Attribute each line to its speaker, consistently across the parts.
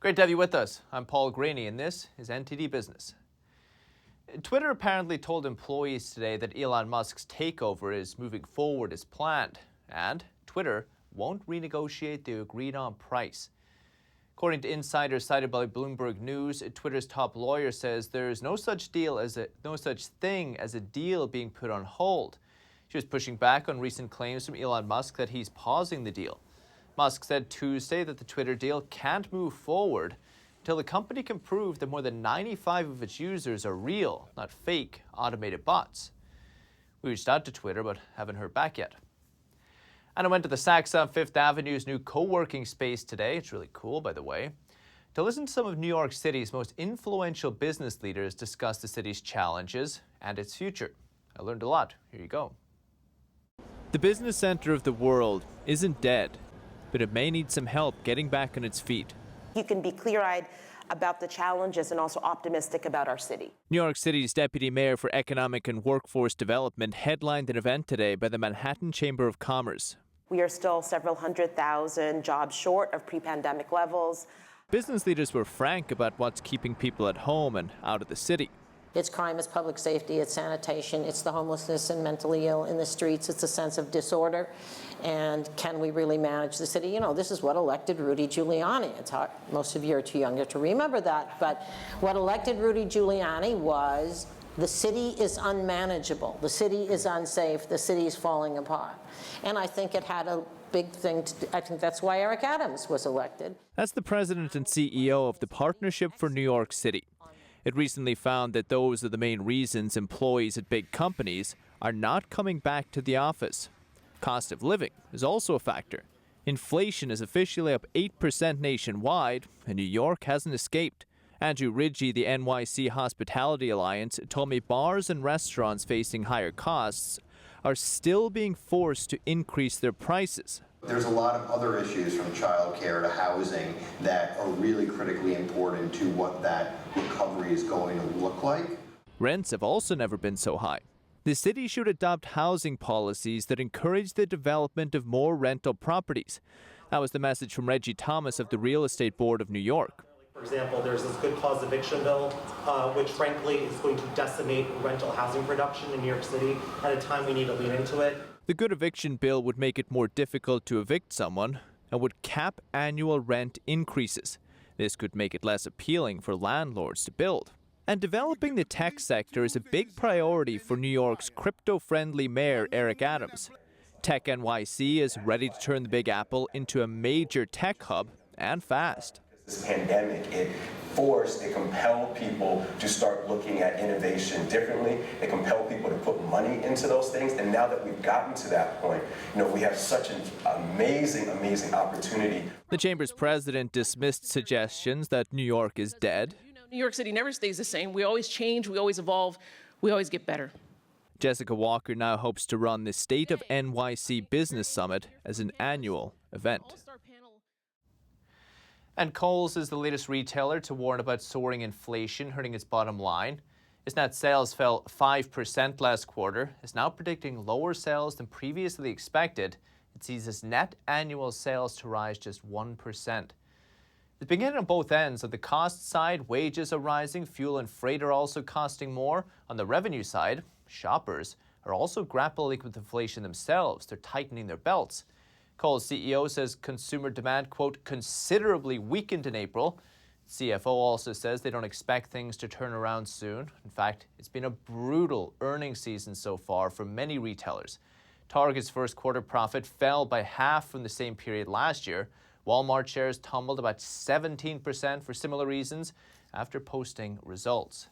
Speaker 1: Great to have you with us. I'm Paul Graney, and this is NTD Business. Twitter apparently told employees today that Elon Musk's takeover is moving forward as planned, and Twitter won't renegotiate the agreed-on price. According to insiders cited by Bloomberg News, Twitter's top lawyer says there is no such thing as a deal being put on hold. She was pushing back on recent claims from Elon Musk that he's pausing the deal. Musk said Tuesday that the Twitter deal can't move forward until the company can prove that more than 95 of its users are real, not fake, automated bots. We reached out to Twitter but haven't heard back yet. And I went to the Saks on Fifth Avenue's new co-working space today. It's really cool, by the way, to listen to some of New York City's most influential business leaders discuss the city's challenges and its future. I learned a lot. Here you go. The business center of the world isn't dead, but it may need some help getting back on its feet.
Speaker 2: You can be clear-eyed about the challenges and also optimistic about our city.
Speaker 1: New York City's Deputy Mayor for Economic and Workforce Development headlined an event today by the Manhattan Chamber of Commerce.
Speaker 2: We are still several 100,000 jobs short of pre-pandemic levels.
Speaker 1: Business leaders were frank about what's keeping people at home and out of the city.
Speaker 3: It's crime, it's public safety, it's sanitation, it's the homelessness and mentally ill in the streets, it's a sense of disorder. And can we really manage the city? You know, this is what elected Rudy Giuliani. It's hard, most of you are too young to remember that, but what elected Rudy Giuliani was, the city is unmanageable, the city is unsafe, the city is falling apart. And I think it had a big thing to do. I think that's why Eric Adams was elected.
Speaker 1: That's the president and CEO of the Partnership for New York City. It recently found that those are the main reasons employees at big companies are not coming back to the office. Cost of living is also a factor. Inflation is officially up 8% nationwide, and New York hasn't escaped. Andrew Ridgey, the NYC Hospitality Alliance, told me bars and restaurants facing higher costs are still being forced to increase their prices.
Speaker 4: There's a lot of other issues from childcare to housing that are really critically important to what that recovery is going to look like.
Speaker 1: Rents have also never been so high. The city should adopt housing policies that encourage the development of more rental properties. That was the message from Reggie Thomas of the Real Estate Board of New York.
Speaker 5: For example, there's this good cause eviction bill, which frankly is going to decimate rental housing production in New York City at a time we need to lean into it.
Speaker 1: The good eviction bill would make it more difficult to evict someone and would cap annual rent increases. This could make it less appealing for landlords to build. And developing the tech sector is a big priority for New York's crypto-friendly mayor, Eric Adams. Tech NYC is ready to turn the Big Apple into a major tech hub, and fast.
Speaker 6: This pandemic, it compelled people to start looking at innovation differently. It compelled people to put money into those things. And now that we've gotten to that point, we have such an amazing, amazing opportunity.
Speaker 1: The Chamber's president dismissed suggestions that New York is dead.
Speaker 7: New York City never stays the same. We always change, we always evolve, we always get better.
Speaker 1: Jessica Walker now hopes to run the State of NYC Business Summit as an annual event. And Kohl's is the latest retailer to warn about soaring inflation hurting its bottom line. Its net sales fell 5% last quarter. It's now predicting lower sales than previously expected. It sees its net annual sales to rise just 1%. It's beginning on both ends. On the cost side, wages are rising, fuel and freight are also costing more. On the revenue side, shoppers are also grappling with inflation themselves. They're tightening their belts. Kohl's CEO says consumer demand, quote, considerably weakened in April. CFO also says they don't expect things to turn around soon. In fact, it's been a brutal earnings season so far for many retailers. Target's first quarter profit fell by half from the same period last year. Walmart shares tumbled about 17% for similar reasons after posting results.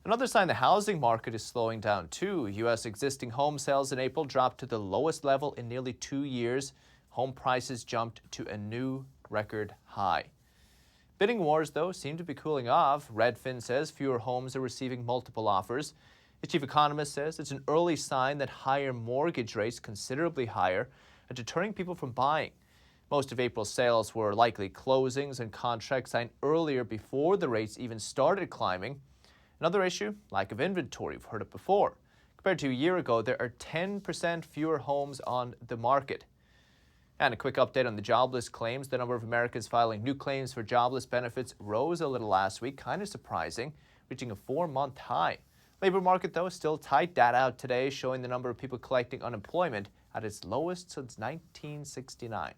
Speaker 1: Another sign the housing market is slowing down too. U.S. existing home sales in April dropped to the lowest level in nearly 2 years. Home prices jumped to a new record high. Bidding wars, though, seem to be cooling off. Redfin says fewer homes are receiving multiple offers. The chief economist says it's an early sign that higher mortgage rates, considerably higher, are deterring people from buying. Most of April's sales were likely closings and contracts signed earlier before the rates even started climbing. Another issue, lack of inventory. We've heard it before. Compared to a year ago, there are 10% fewer homes on the market. And a quick update on the jobless claims. The number of Americans filing new claims for jobless benefits rose a little last week, kind of surprising, reaching a 4-month high. Labor market, though, is still tight. Data out today showing the number of people collecting unemployment at its lowest since 1969.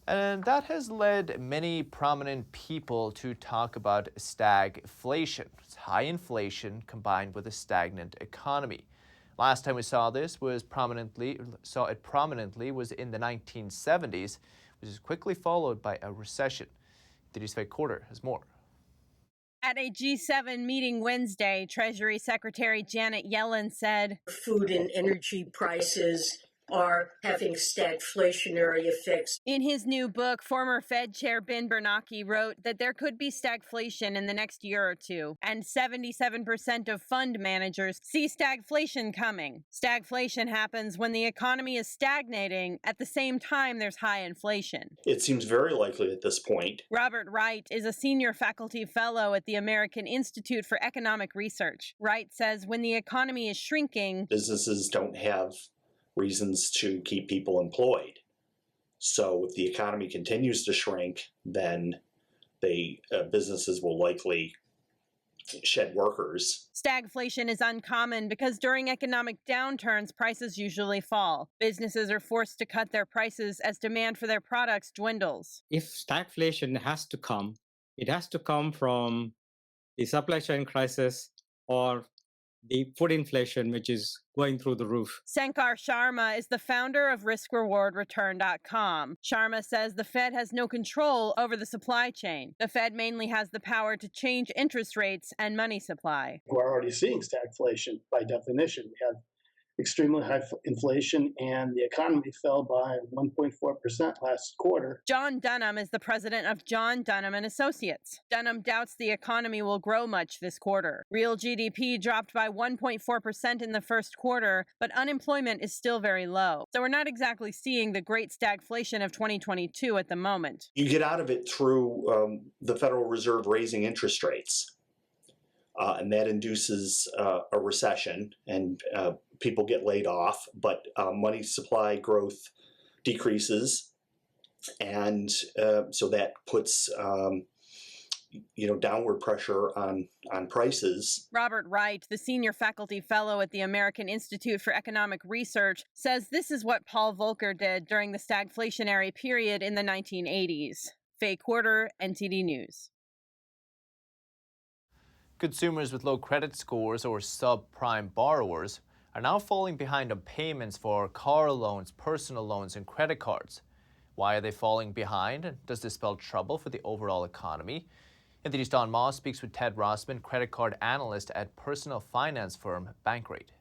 Speaker 1: And that has led many prominent people to talk about stagflation. It's high inflation combined with a stagnant economy. Last time we saw it prominently was in the 1970s, which is quickly followed by a recession. NTD's Faye Quarter has more.
Speaker 8: At a G7 meeting Wednesday, Treasury Secretary Janet Yellen said,
Speaker 9: "Food and energy prices are having stagflationary effects."
Speaker 8: In his new book, former Fed Chair Ben Bernanke wrote that there could be stagflation in the next year or two, and 77% of fund managers see stagflation coming. Stagflation happens when the economy is stagnating at the same time there's high inflation.
Speaker 10: It seems very likely at this point.
Speaker 8: Robert Wright is a senior faculty fellow at the American Institute for Economic Research. Wright says when the economy is shrinking,
Speaker 10: Businesses don't have reasons to keep people employed. So if the economy continues to shrink, then businesses will likely shed workers.
Speaker 8: Stagflation is uncommon because during economic downturns, prices usually fall. Businesses are forced to cut their prices as demand for their products dwindles.
Speaker 11: If stagflation has to come, it has to come from the supply chain crisis or the food inflation, which is going through the roof.
Speaker 8: Sankar Sharma is the founder of RiskRewardReturn.com. Sharma says the Fed has no control over the supply chain. The Fed mainly has the power to change interest rates and money supply.
Speaker 12: We're already seeing stagflation by definition. We have extremely high inflation, and the economy fell by 1.4% last quarter.
Speaker 8: John Dunham is the president of John Dunham and Associates. Dunham doubts the economy will grow much this quarter. Real GDP dropped by 1.4% in the first quarter, but unemployment is still very low. So we're not exactly seeing the great stagflation of 2022 at the moment.
Speaker 10: You get out of it through the Federal Reserve raising interest rates. And that induces a recession, and people get laid off, but money supply growth decreases, and so that puts downward pressure on prices.
Speaker 8: Robert Wright, the senior faculty fellow at the American Institute for Economic Research, says this is what Paul Volcker did during the stagflationary period in the 1980s. Faye Quarter, NTD News.
Speaker 1: Consumers with low credit scores or subprime borrowers are now falling behind on payments for car loans, personal loans, and credit cards. Why are they falling behind? And does this spell trouble for the overall economy? NTD's Don Moss speaks with Ted Rossman, credit card analyst at personal finance firm Bankrate.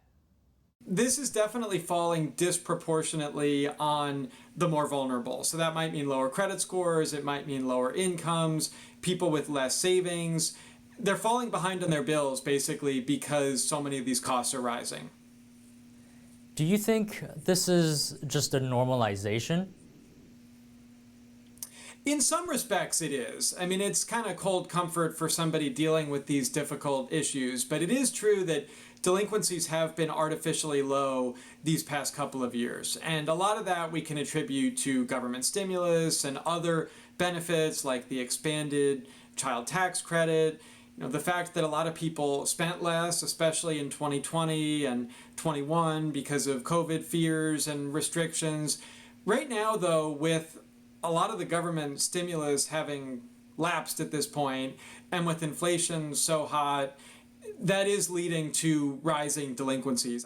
Speaker 13: This is definitely falling disproportionately on the more vulnerable. So that might mean lower credit scores, it might mean lower incomes, people with less savings. They're falling behind on their bills, basically, because so many of these costs are rising.
Speaker 14: Do you think this is just a normalization?
Speaker 13: In some respects, it is. I mean, it's kind of cold comfort for somebody dealing with these difficult issues, but it is true that delinquencies have been artificially low these past couple of years. And a lot of that we can attribute to government stimulus and other benefits like the expanded child tax credit. The fact that a lot of people spent less, especially in 2020 and 21 because of COVID fears and restrictions. Right now, though, with a lot of the government stimulus having lapsed at this point, and with inflation so hot, that is leading to rising delinquencies.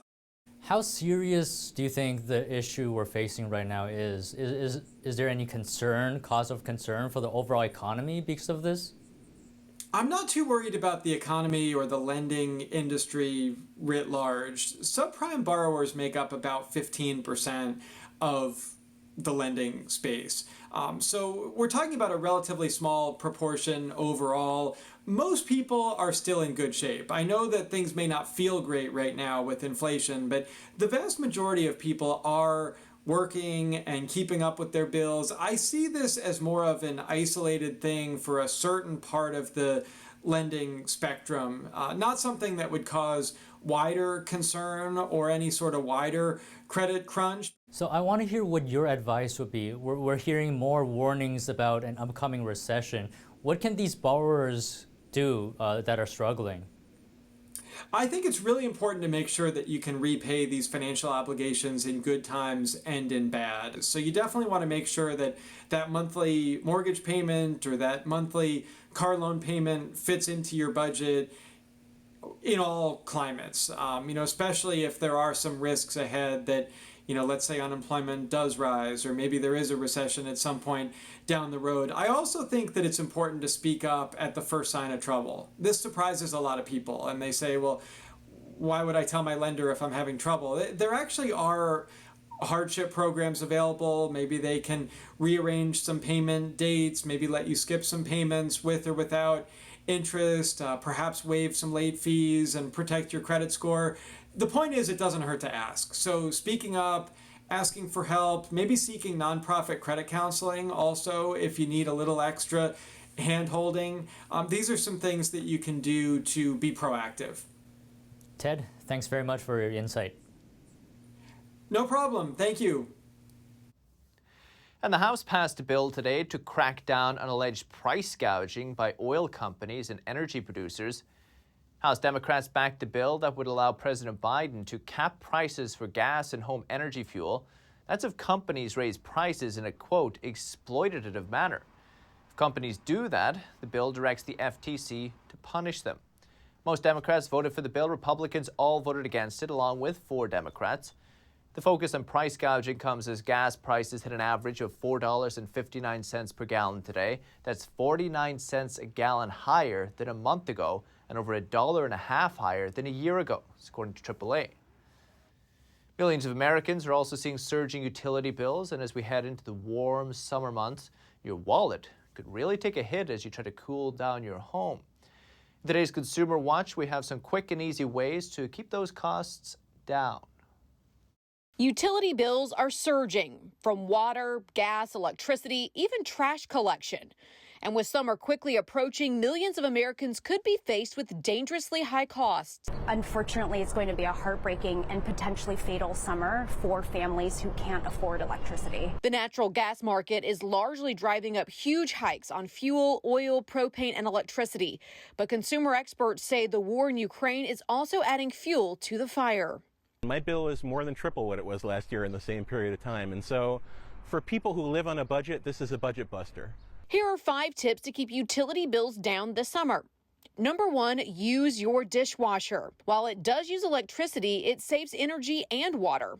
Speaker 14: How serious do you think the issue we're facing right now is? Is there any cause of concern for the overall economy because of this?
Speaker 13: I'm not too worried about the economy or the lending industry writ large. Subprime borrowers make up about 15% of the lending space. So we're talking about a relatively small proportion overall. Most people are still in good shape. I know that things may not feel great right now with inflation, but the vast majority of people are working and keeping up with their bills. I see this as more of an isolated thing for a certain part of the lending spectrum, not something that would cause wider concern or any sort of wider credit crunch.
Speaker 14: So I want to hear what your advice would be. We're hearing more warnings about an upcoming recession. What can these borrowers do that are struggling?
Speaker 13: I think it's really important to make sure that you can repay these financial obligations in good times and in bad. So you definitely want to make sure that that monthly mortgage payment or that monthly car loan payment fits into your budget in all climates, especially if there are some risks ahead that, let's say unemployment does rise, or maybe there is a recession at some point down the road. I also think that it's important to speak up at the first sign of trouble. This surprises a lot of people, and they say, well, why would I tell my lender if I'm having trouble? There actually are hardship programs available. Maybe they can rearrange some payment dates, maybe let you skip some payments with or without interest, perhaps waive some late fees and protect your credit score. The point is, it doesn't hurt to ask. So speaking up, asking for help, maybe seeking nonprofit credit counseling also if you need a little extra hand-holding. These are some things that you can do to be proactive.
Speaker 14: Ted, thanks very much for your insight.
Speaker 13: No problem. Thank you.
Speaker 1: And the House passed a bill today to crack down on alleged price gouging by oil companies and energy producers. House Democrats backed a bill that would allow President Biden to cap prices for gas and home energy fuel. That's if companies raise prices in a, quote, exploitative manner. If companies do that, the bill directs the FTC to punish them. Most Democrats voted for the bill. Republicans all voted against it, along with 4 Democrats. The focus on price gouging comes as gas prices hit an average of $4.59 per gallon today. That's 49 cents a gallon higher than a month ago and over $1.50 higher than a year ago, according to AAA. Millions of Americans are also seeing surging utility bills, and as we head into the warm summer months, your wallet could really take a hit as you try to cool down your home. In today's Consumer Watch, we have some quick and easy ways to keep those costs down.
Speaker 15: Utility bills are surging, from water, gas, electricity, even trash collection. And with summer quickly approaching, millions of Americans could be faced with dangerously high costs.
Speaker 16: Unfortunately, it's going to be a heartbreaking and potentially fatal summer for families who can't afford electricity.
Speaker 15: The natural gas market is largely driving up huge hikes on fuel, oil, propane, and electricity. But consumer experts say the war in Ukraine is also adding fuel to the fire.
Speaker 17: My bill is more than triple what it was last year in the same period of time. And so for people who live on a budget, this is a budget buster.
Speaker 15: Here are 5 tips to keep utility bills down this summer. Number 1, use your dishwasher. While it does use electricity, it saves energy and water.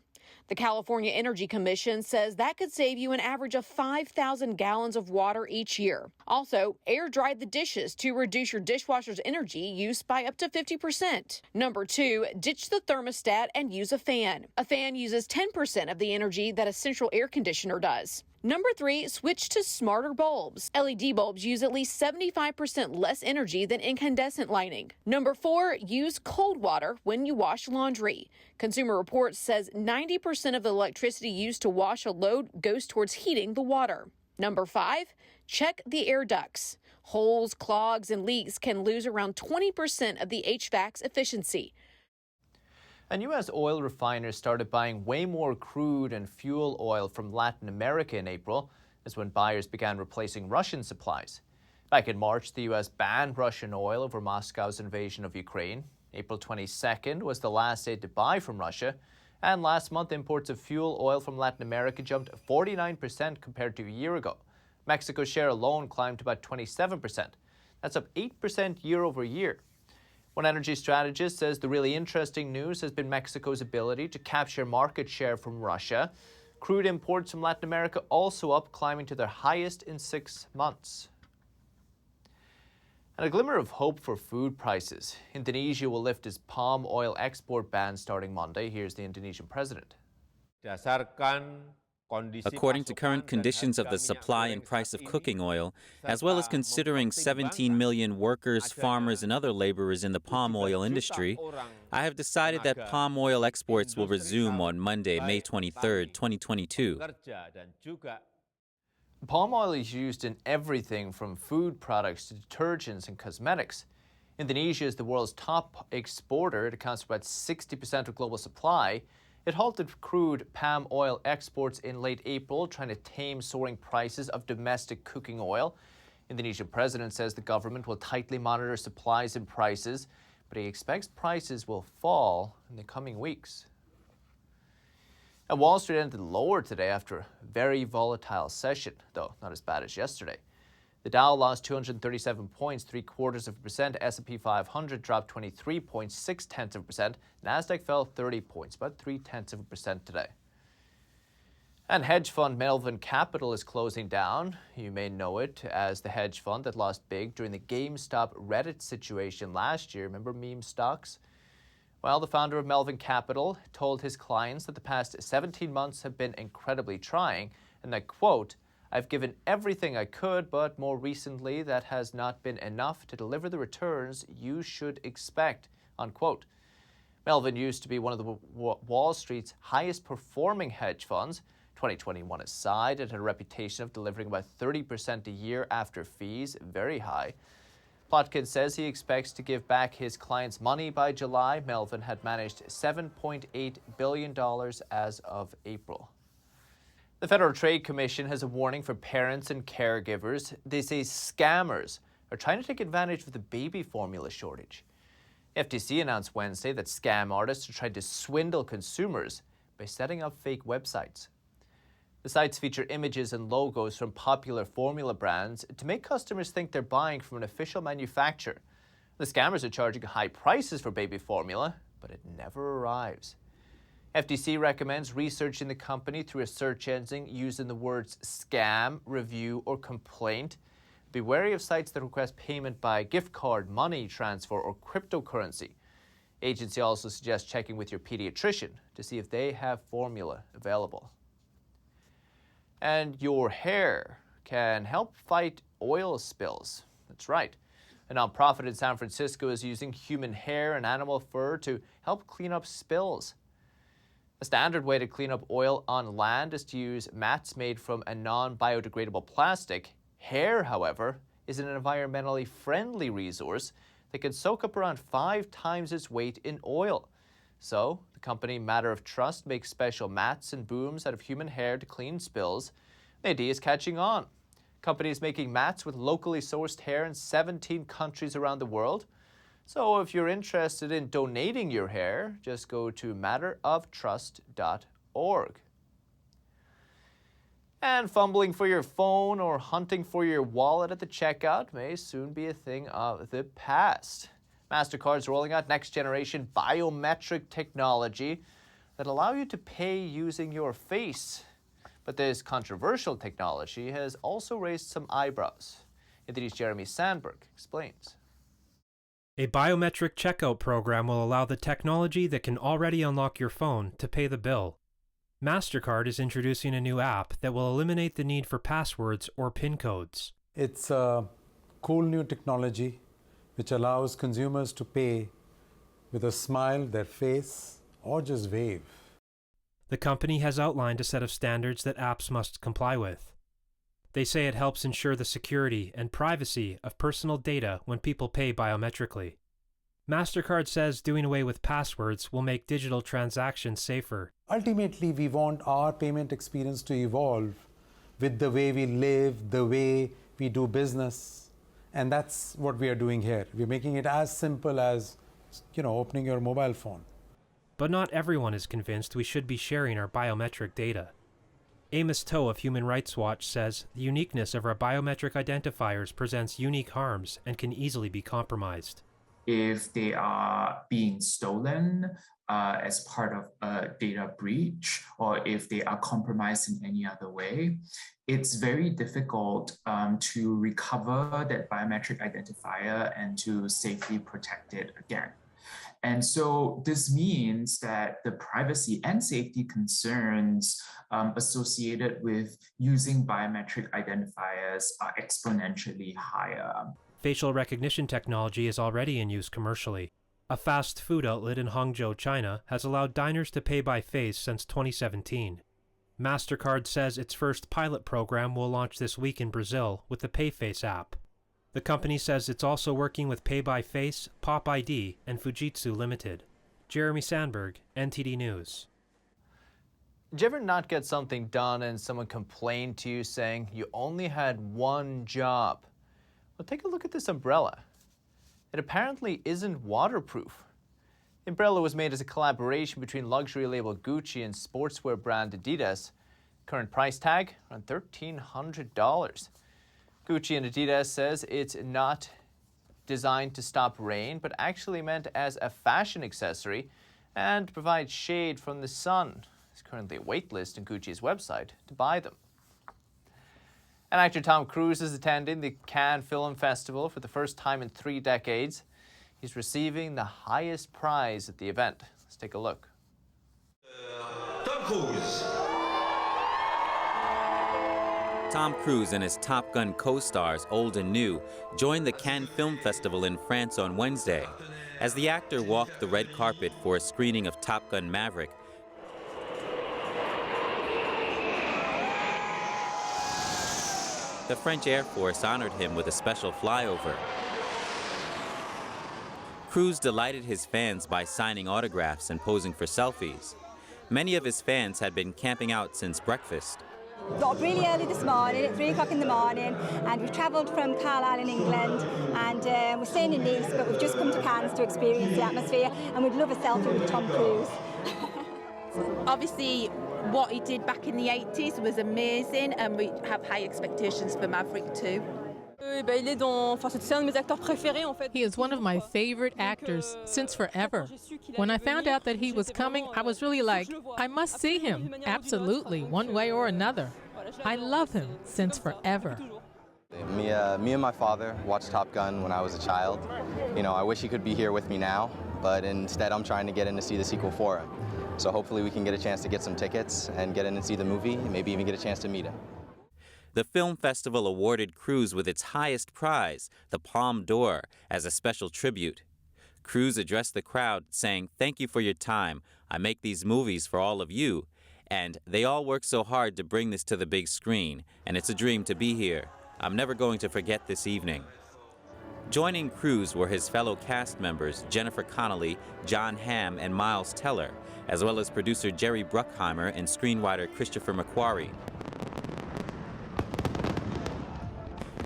Speaker 15: The California Energy Commission says that could save you an average of 5,000 gallons of water each year. Also, air dry the dishes to reduce your dishwasher's energy use by up to 50%. Number 2, ditch the thermostat and use a fan. A fan uses 10% of the energy that a central air conditioner does. Number 3, switch to smarter bulbs. LED bulbs use at least 75% less energy than incandescent lighting. Number 4, use cold water when you wash laundry. Consumer Reports says 90% of the electricity used to wash a load goes towards heating the water. Number 5, check the air ducts. Holes, clogs, and leaks can lose around 20% of the HVAC's efficiency.
Speaker 1: And U.S. oil refiners started buying way more crude and fuel oil from Latin America in April. That's when buyers began replacing Russian supplies. Back in March, the U.S. banned Russian oil over Moscow's invasion of Ukraine. April 22nd was the last day to buy from Russia. And last month, imports of fuel oil from Latin America jumped 49% compared to a year ago. Mexico's share alone climbed to about 27%. That's up 8% year over year. One energy strategist says the really interesting news has been Mexico's ability to capture market share from Russia. Crude imports from Latin America also up, climbing to their highest in 6 months. And a glimmer of hope for food prices. Indonesia will lift its palm oil export ban starting Monday. Here's the Indonesian president.
Speaker 18: According to current conditions of the supply and price of cooking oil, as well as considering 17 million workers, farmers, and other laborers in the palm oil industry, I have decided that palm oil exports will resume on Monday, May 23, 2022.
Speaker 1: Palm oil is used in everything from food products to detergents and cosmetics. Indonesia is the world's top exporter. It accounts for about 60% of global supply. It halted crude palm oil exports in late April, trying to tame soaring prices of domestic cooking oil. Indonesian president says the government will tightly monitor supplies and prices, but he expects prices will fall in the coming weeks. And Wall Street ended lower today after a very volatile session, though not as bad as yesterday. The Dow lost 237 points, 0.75%. S&P 500 dropped 23.6%. Nasdaq fell 30 points, about 0.3% today. And hedge fund Melvin Capital is closing down. You may know it as the hedge fund that lost big during the GameStop Reddit situation last year. Remember meme stocks? Well, the founder of Melvin Capital told his clients that the past 17 months have been incredibly trying, and that, quote, "I've given everything I could, but more recently that has not been enough to deliver the returns you should expect," unquote. Melvin used to be one of the Wall Street's highest performing hedge funds. 2021 aside, it had a reputation of delivering about 30% a year after fees, very high. Plotkin says he expects to give back his clients' money by July. Melvin had managed $7.8 billion as of April. The Federal Trade Commission has a warning for parents and caregivers. They say scammers are trying to take advantage of the baby formula shortage. FTC announced Wednesday that scam artists are trying to swindle consumers by setting up fake websites. The sites feature images and logos from popular formula brands to make customers think they're buying from an official manufacturer. The scammers are charging high prices for baby formula, but it never arrives. FTC recommends researching the company through a search engine using the words scam, review, or complaint. Be wary of sites that request payment by gift card, money transfer, or cryptocurrency. Agency also suggests checking with your pediatrician to see if they have formula available. And your hair can help fight oil spills. That's right. A nonprofit in San Francisco is using human hair and animal fur to help clean up spills. A standard way to clean up oil on land is to use mats made from a non-biodegradable plastic. Hair, however, is an environmentally friendly resource that can soak up around 5 times its weight in oil. So, the company Matter of Trust makes special mats and booms out of human hair to clean spills. The idea is catching on. Companies making mats with locally sourced hair in 17 countries around the world. So if you're interested in donating your hair, just go to matteroftrust.org. And fumbling for your phone or hunting for your wallet at the checkout may soon be a thing of the past. Mastercard's rolling out next-generation biometric technology that allow you to pay using your face. But this controversial technology has also raised some eyebrows. NTD's Jeremy Sandberg explains.
Speaker 19: A biometric checkout program will allow the technology that can already unlock your phone to pay the bill. Mastercard is introducing a new app that will eliminate the need for passwords or PIN codes.
Speaker 20: It's a cool new technology which allows consumers to pay with a smile, their face, or just wave.
Speaker 19: The company has outlined a set of standards that apps must comply with. They say it helps ensure the security and privacy of personal data when people pay biometrically. Mastercard says doing away with passwords will make digital transactions safer.
Speaker 20: Ultimately, we want our payment experience to evolve with the way we live, the way we do business. And that's what we are doing here. We're making it as simple as, opening your mobile phone.
Speaker 19: But not everyone is convinced we should be sharing our biometric data. Amos Toe of Human Rights Watch says the uniqueness of our biometric identifiers presents unique harms and can easily be compromised.
Speaker 21: If they are being stolen as part of a data breach, or if they are compromised in any other way, it's very difficult to recover that biometric identifier and to safely protect it again. And so this means that the privacy and safety concerns associated with using biometric identifiers are exponentially higher.
Speaker 19: Facial recognition technology is already in use commercially. A fast food outlet in Hangzhou, China, has allowed diners to pay by face since 2017. Mastercard says its first pilot program will launch this week in Brazil with the PayFace app. The company says it's also working with Pay by Face, Pop ID, and Fujitsu Limited. Jeremy Sandberg, NTD News.
Speaker 1: Did you ever not get something done and someone complained to you saying you only had one job? Well, take a look at this umbrella. It apparently isn't waterproof. The umbrella was made as a collaboration between luxury label Gucci and sportswear brand Adidas. Current price tag, around $1,300. Gucci and Adidas says it's not designed to stop rain, but actually meant as a fashion accessory and provide shade from the sun. There's currently a wait list on Gucci's website to buy them. And actor Tom Cruise is attending the Cannes Film Festival for the first time in 3 decades. He's receiving the highest prize at the event. Let's take a look.
Speaker 2: Tom Cruise.
Speaker 18: Tom Cruise and his Top Gun co-stars, old and new, joined the Cannes Film Festival in France on Wednesday. As the actor walked the red carpet for a screening of Top Gun Maverick, the French Air Force honored him with a special flyover. Cruise delighted his fans by signing autographs and posing for selfies. Many of his fans had been camping out since breakfast.
Speaker 22: Got up really early this morning at 3 o'clock in the morning, and we've travelled from Carlisle in England, and we're staying in Nice, but we've just come to Cannes to experience the atmosphere, and we'd love a selfie with Tom Cruise.
Speaker 23: Obviously, what he did back in the 80s was amazing, and we have high expectations for Maverick too.
Speaker 24: He is one of my favorite actors since forever. When I found out that he was coming, I was really like, I must see him. Absolutely, one way or another. I love him since forever.
Speaker 25: Me and my father watched Top Gun when I was a child. You know, I wish he could be here with me now, but instead I'm trying to get in to see the sequel for him. So hopefully we can get a chance to get some tickets and get in and see the movie, and maybe even get a chance to meet him.
Speaker 18: The film festival awarded Cruise with its highest prize, the Palme d'Or, as a special tribute. Cruise addressed the crowd saying, "Thank you for your time. I make these movies for all of you, and they all work so hard to bring this to the big screen, and it's a dream to be here. I'm never going to forget this evening." Joining Cruise were his fellow cast members Jennifer Connelly, John Hamm, and Miles Teller, as well as producer Jerry Bruckheimer and screenwriter Christopher McQuarrie.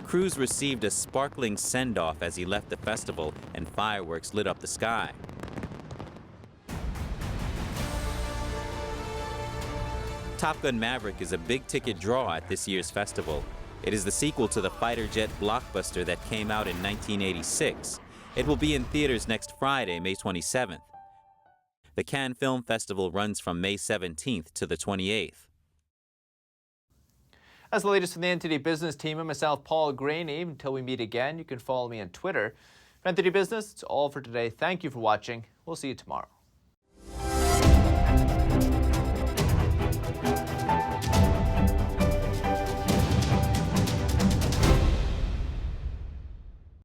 Speaker 18: Cruise received a sparkling send-off as he left the festival, and fireworks lit up the sky. Top Gun Maverick is a big-ticket draw at this year's festival. It is the sequel to the fighter jet blockbuster that came out in 1986. It will be in theaters next Friday, May 27th. The Cannes Film Festival runs from May 17th to the 28th.
Speaker 1: That's the latest from the NTD Business team and myself, Paul Graney. Until we meet again, you can follow me on Twitter. For NTD Business, it's all for today. Thank you for watching. We'll see you tomorrow.